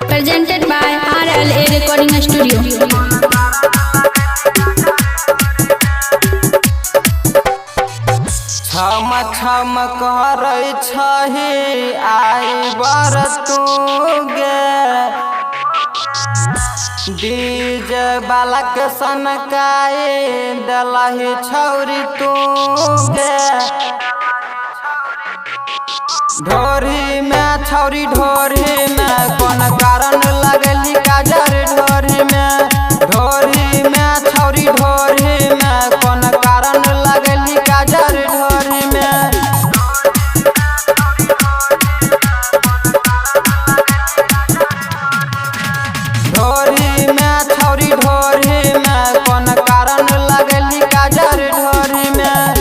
Presented by RLA Recording Studio. छम छम करे छही आई बर तू गे डीजे बालक सनकाए डलही छौरी तू गे ढोरी में छौरी ढोरी में कौन कारण लगली काजर ढोरी में छौरी ढोरी में कौन कारण लगली काजर ढोरी में ढोरी में छौरी ढोरी में कौन कारण लगली काजर ढोरी में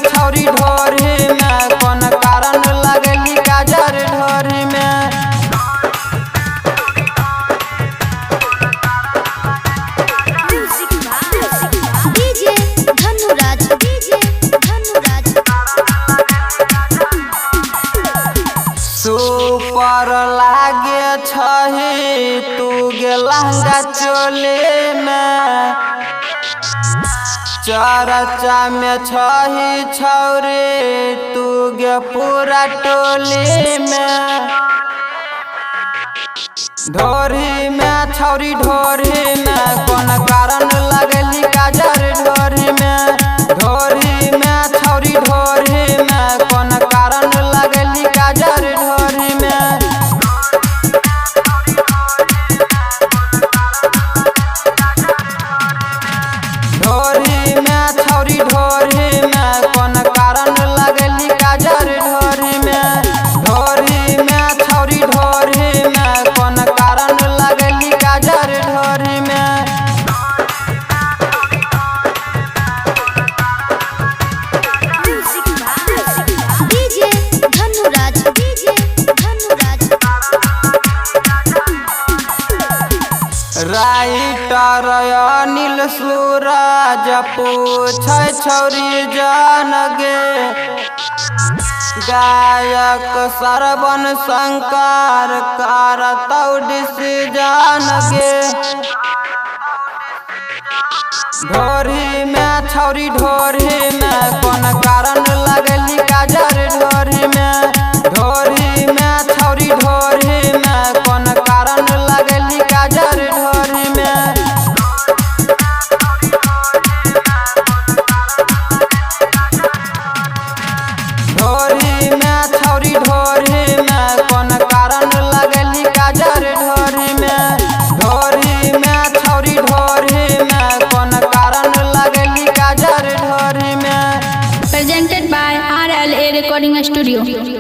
छौरी ढोरी में कौन कारण लगली काजर ढोरी में DJ धनुराज सुपर लागे छही तू गे लहंगा चोले में चर्चा में छही छौरे तू गे पूरा टोले में ढोरी में छौरी ढोरी में कौन कारण लगली काजर ढोरी में छौरी ढोरी में कौन कारण लगली काजर ढोरी में ढोरी में छौरी ढोरी में कौन कारण लगली काजर ढोरी में छौरी ढोरी में कौन कारण लगली काजर ढोरी में DJ धनुराज राइटर अनिल सूरज पूछे छौरी जान गे गायक श्रवण शंकर करतौ डिसीजन गे ढोरी में छौरी ढोरी में कौन कारण लगली काजर ढोरी में छौरी ढोरी में कौन कारण लगली काजर ढोरी में ढोरी में छौरी ढोरी में कौन कारण लगली काजर ढोरी में छौरी ढोरी में कौन कारण लगली काजर ढोरी में Presented by RLA Recording Studio.